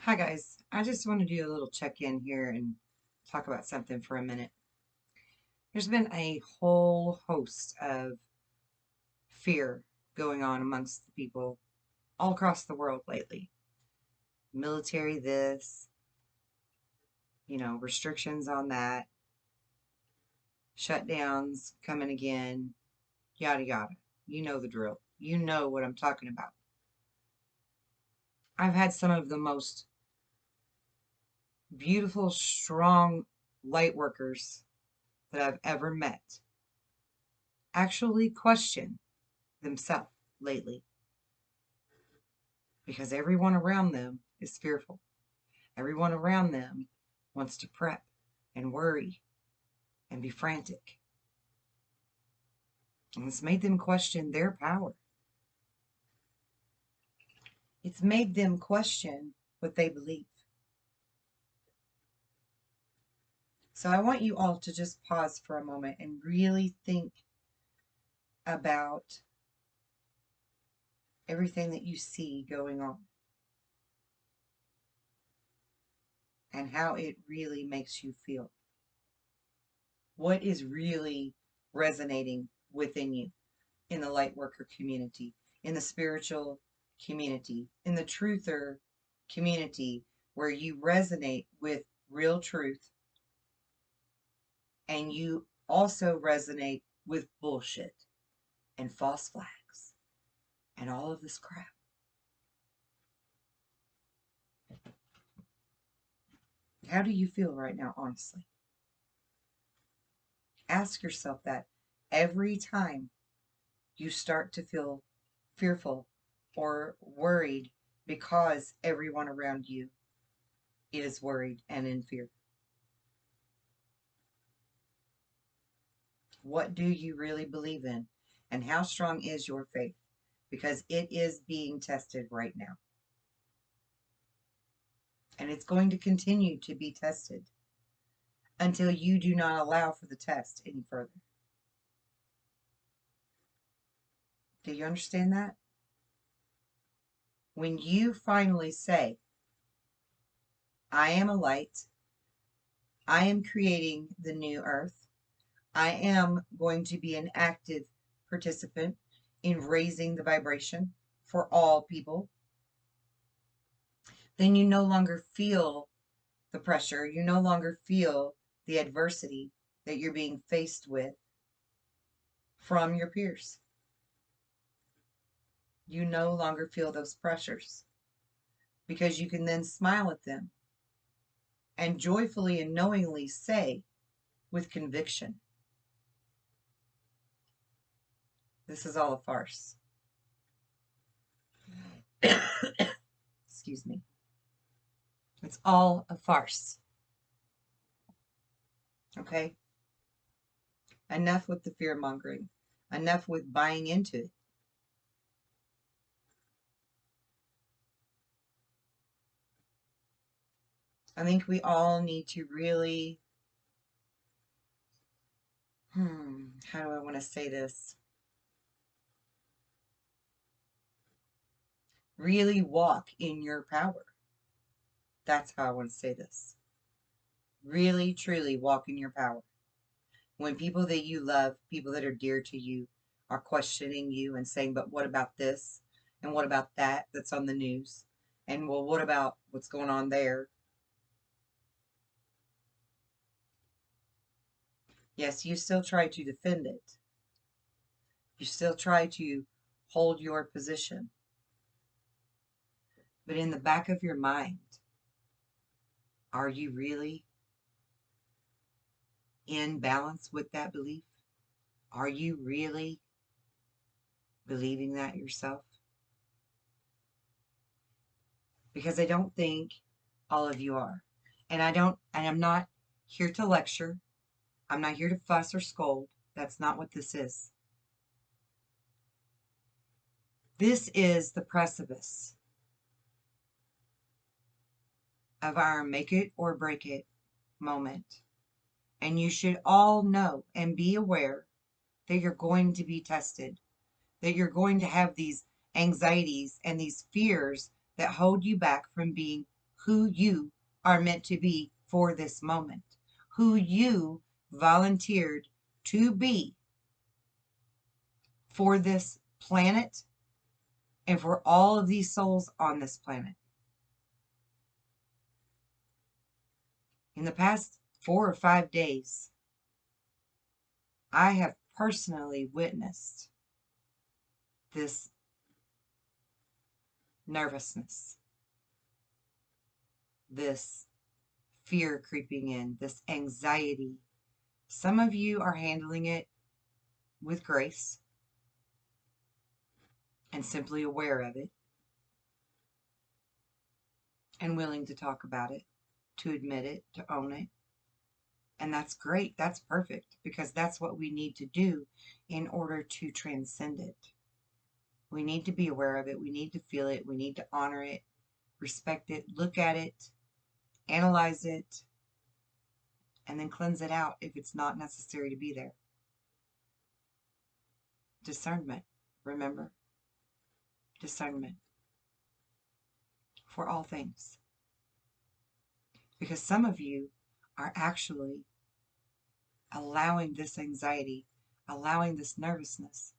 Hi guys, I just want to do a little check-in here and talk about something for a minute. There's been a whole host of fear going on amongst the people all across the world lately. Military this, restrictions on that, shutdowns coming again, yada yada. You know the drill. You know what I'm talking about. I've had some of the most beautiful, strong light workers that I've ever met actually question themselves lately because everyone around them is fearful. Everyone around them wants to prep and worry and be frantic. And it's made them question their power. It's made them question what they believe. So I want you all to just pause for a moment and really think about everything that you see going on and how it really makes you feel. What is really resonating within you in the Lightworker community, in the spiritual community, in the truther community, where you resonate with real truth and you also resonate with bullshit and false flags and all of this crap. How do you feel right now, honestly? Ask yourself that every time you start to feel fearful or worried because everyone around you is worried and in fear. What do you really believe in? And how strong is your faith? Because it is being tested right now. And it's going to continue to be tested until you do not allow for the test any further. Do you understand that? When you finally say, I am a light, I am creating the new earth, I am going to be an active participant in raising the vibration for all people, then you no longer feel the pressure, you no longer feel the adversity that you're being faced with from your peers. You no longer feel those pressures because you can then smile at them and joyfully and knowingly say with conviction, this is all a farce. Excuse me. It's all a farce. Okay? Enough with the fear mongering. Enough with buying into it. I think we all need to really, how do I want to say this? Really walk in your power. That's how I want to say this. Really, truly walk in your power. When people that you love, people that are dear to you, are questioning you and saying, but what about this? And what about that that's on the news? And well, what about what's going on there? Yes, you still try to defend it. You still try to hold your position. But in the back of your mind, are you really in balance with that belief? Are you really believing that yourself? Because I don't think all of you are. And I'm not here to lecture. I'm not here to fuss or scold. That's not what this is. This is the precipice of our make it or break it moment. And you should all know and be aware that you're going to be tested, that you're going to have these anxieties and these fears that hold you back from being who you are meant to be for this moment, who you volunteered to be for this planet and for all of these souls on this planet. In the past 4 or 5 days, I have personally witnessed this nervousness, this fear creeping in, this anxiety. Some of you are handling it with grace and simply aware of it and willing to talk about it, to admit it, to own it. And that's great. That's perfect, because that's what we need to do in order to transcend it. We need to be aware of it. We need to feel it. We need to honor it, respect it, look at it, analyze it, and then cleanse it out if it's not necessary to be there. Discernment. Remember? Discernment for all things. Because some of you are actually allowing this anxiety, allowing this nervousness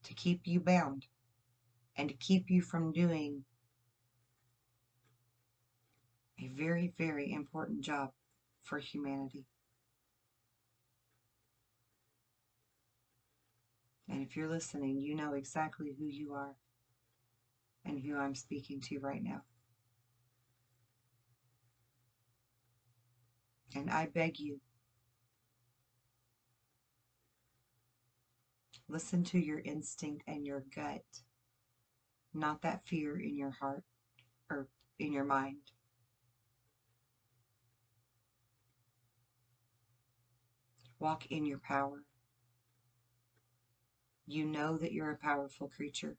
to keep you bound and to keep you from doing a very, very important job for humanity. And if you're listening, you know exactly who you are and who I'm speaking to right now. And I beg you, listen to your instinct and your gut, not that fear in your heart or in your mind. Walk in your power. You know that you're a powerful creature.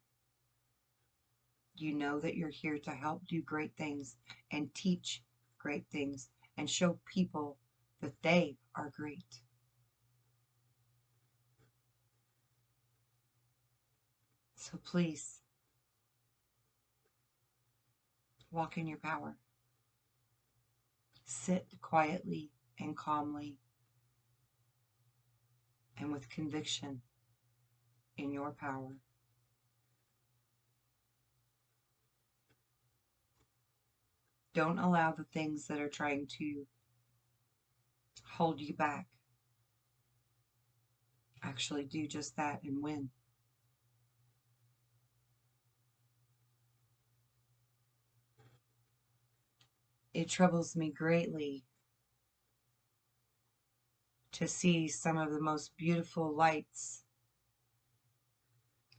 You know that you're here to help do great things and teach great things and show people that they are great. So please, walk in your power. Sit quietly and calmly and with conviction in your power. Don't allow the things that are trying to hold you back actually do just that and win. It troubles me greatly to see some of the most beautiful lights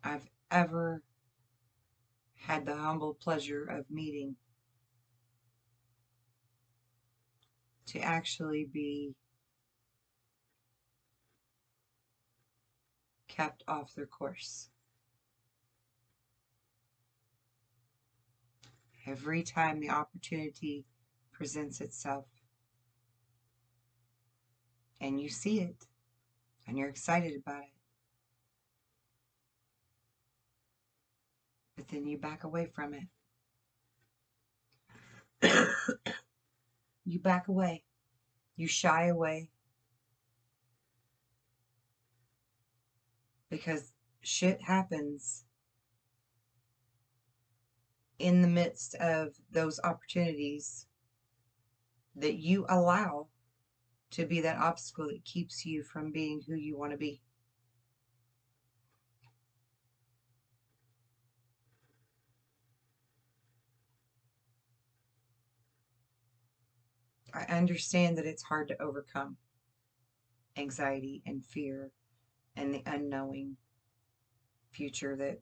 I've ever had the humble pleasure of meeting to actually be kept off their course. Every time the opportunity presents itself and you see it and you're excited about it, but then you back away from it. You back away. You shy away. Because shit happens in the midst of those opportunities that you allow to be that obstacle that keeps you from being who you want to be. I understand that it's hard to overcome anxiety and fear and the unknowing future that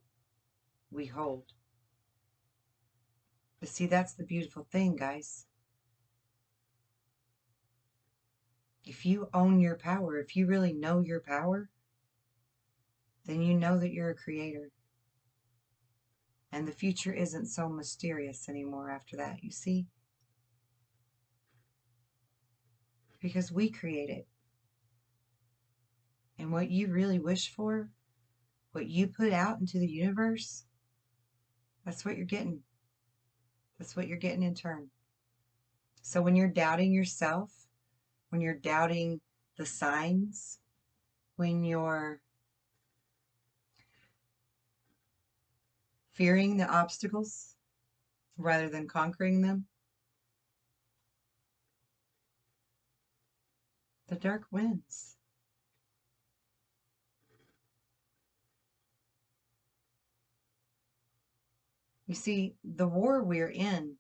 we hold. But see, that's the beautiful thing, guys. If you own your power, if you really know your power, then you know that you're a creator. And the future isn't so mysterious anymore after that, you see? Because we create it. And what you really wish for, what you put out into the universe, that's what you're getting. That's what you're getting in turn. So when you're doubting yourself, when you're doubting the signs, when you're fearing the obstacles rather than conquering them, the dark wins. You see, the war we're in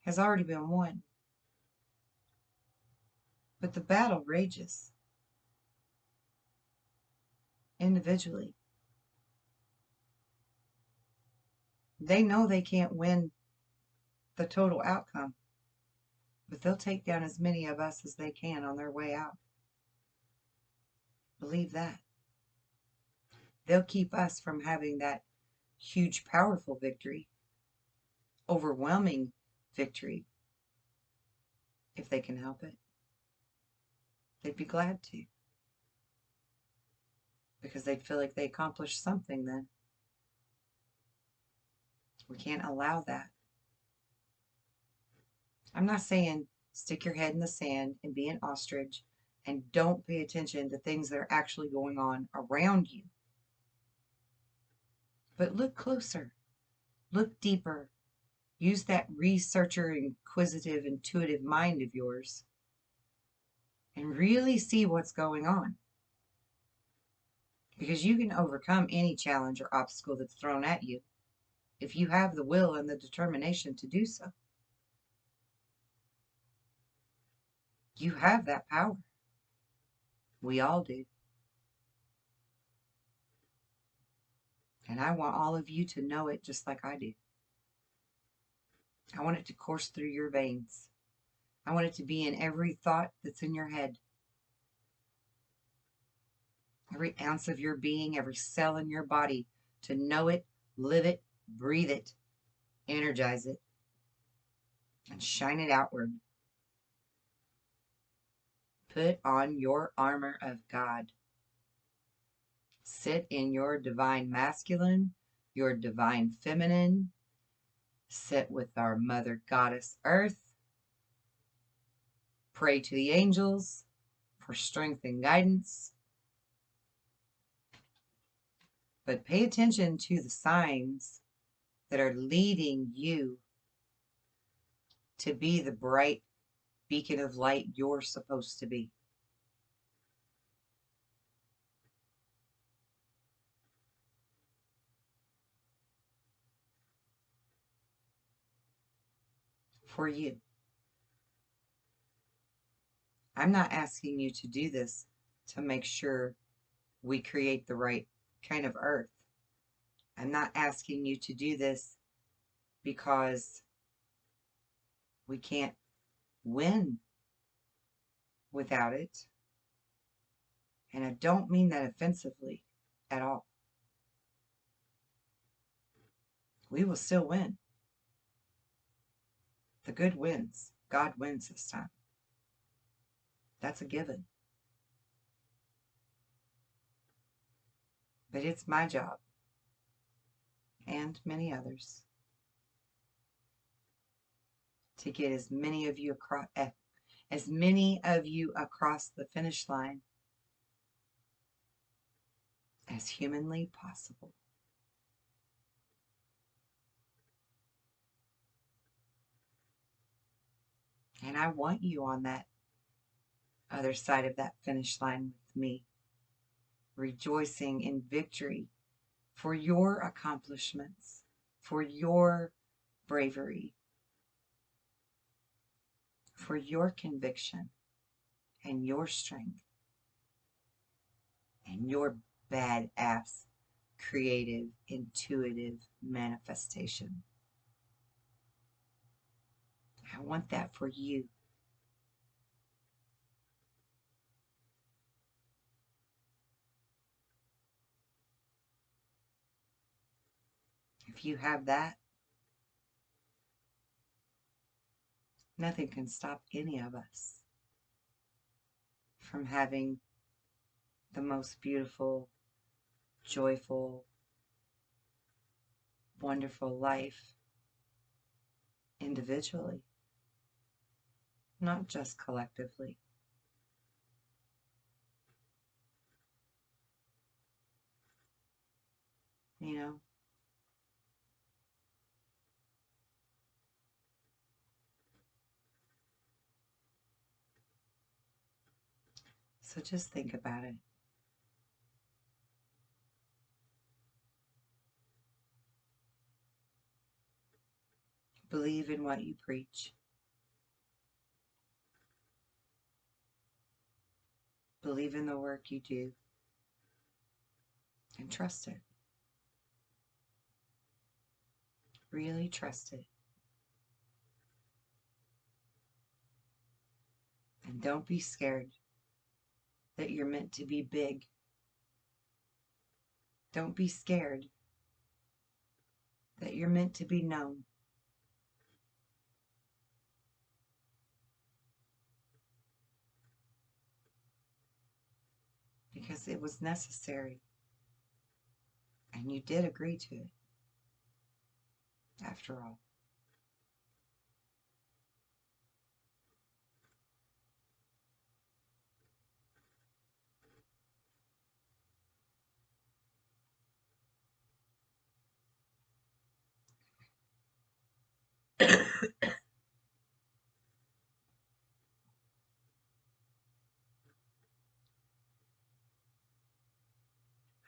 has already been won, but the battle rages individually. They know they can't win the total outcome, but they'll take down as many of us as they can on their way out. Believe that. They'll keep us from having that huge, powerful victory, overwhelming victory, if they can help it. They'd be glad to, because they'd feel like they accomplished something then. We can't allow that. I'm not saying stick your head in the sand and be an ostrich and don't pay attention to things that are actually going on around you. But look closer, look deeper, use that researcher, inquisitive, intuitive mind of yours and really see what's going on. Because you can overcome any challenge or obstacle that's thrown at you if you have the will and the determination to do so. You have that power. We all do. And I want all of you to know it just like I do. I want it to course through your veins. I want it to be in every thought that's in your head. Every ounce of your being, every cell in your body, to know it, live it, breathe it, energize it, and shine it outward. Put on your armor of God. Sit in your divine masculine, your divine feminine. Sit with our Mother Goddess Earth. Pray to the angels for strength and guidance. But pay attention to the signs that are leading you to be the bright beacon of light you're supposed to be. For you. I'm not asking you to do this to make sure we create the right kind of earth. I'm not asking you to do this because we can't win without it. And I don't mean that offensively at all. We will still win. The good wins. God wins this time. That's a given. But it's my job, and many others, to get as many of you across the finish line as humanly possible. And I want you on that other side of that finish line with me, rejoicing in victory for your accomplishments, for your bravery, for your conviction and your strength and your badass, creative, intuitive manifestation. I want that for you. If you have that, nothing can stop any of us from having the most beautiful, joyful, wonderful life individually, not just collectively. You know? So just think about it. Believe in what you preach. Believe in the work you do. And trust it. Really trust it. And don't be scared that you're meant to be big. Don't be scared that you're meant to be known. Because it was necessary. And you did agree to it, after all.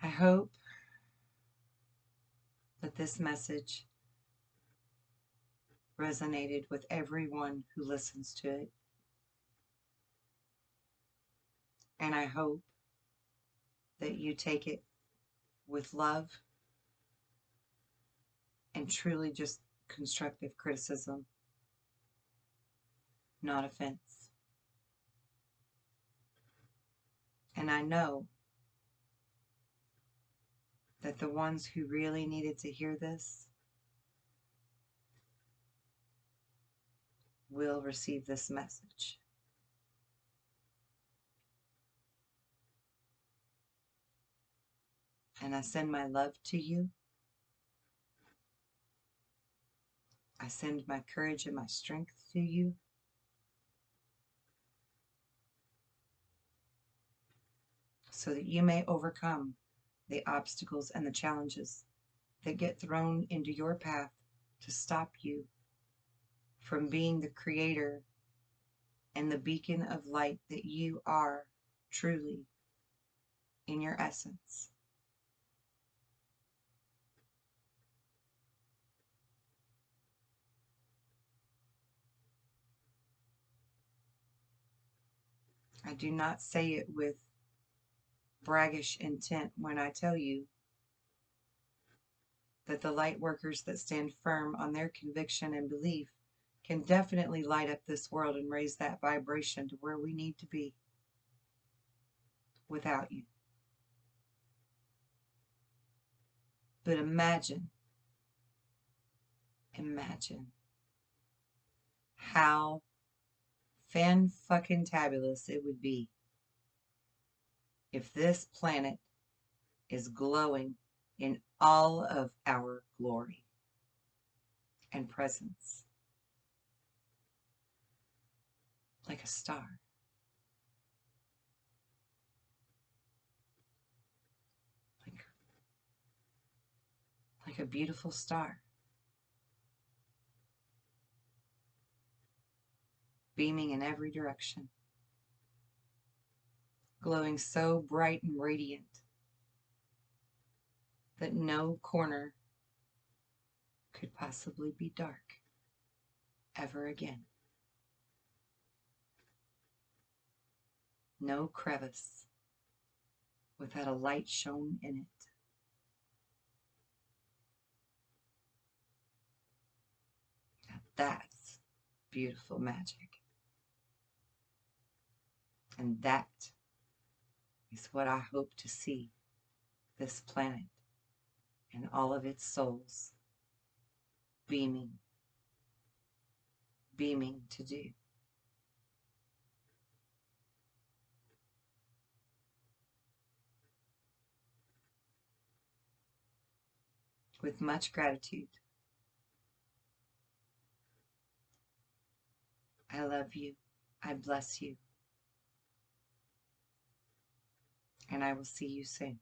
I hope that this message resonated with everyone who listens to it. And I hope that you take it with love and truly just constructive criticism, not offense. And I know that the ones who really needed to hear this will receive this message. And I send my love to you. I send my courage and my strength to you. So that you may overcome the obstacles and the challenges that get thrown into your path to stop you from being the creator and the beacon of light that you are truly in your essence. I do not say it with braggish intent when I tell you that the light workers that stand firm on their conviction and belief can definitely light up this world and raise that vibration to where we need to be without you. But imagine how fan-fucking-tabulous it would be if this planet is glowing in all of our glory and presence, like a star. Like a beautiful star, beaming in every direction, glowing so bright and radiant that no corner could possibly be dark ever again. No crevice without a light shone in it. Now that's beautiful magic. And that is what I hope to see this planet and all of its souls beaming to do. With much gratitude, love you. I bless you. And I will see you soon.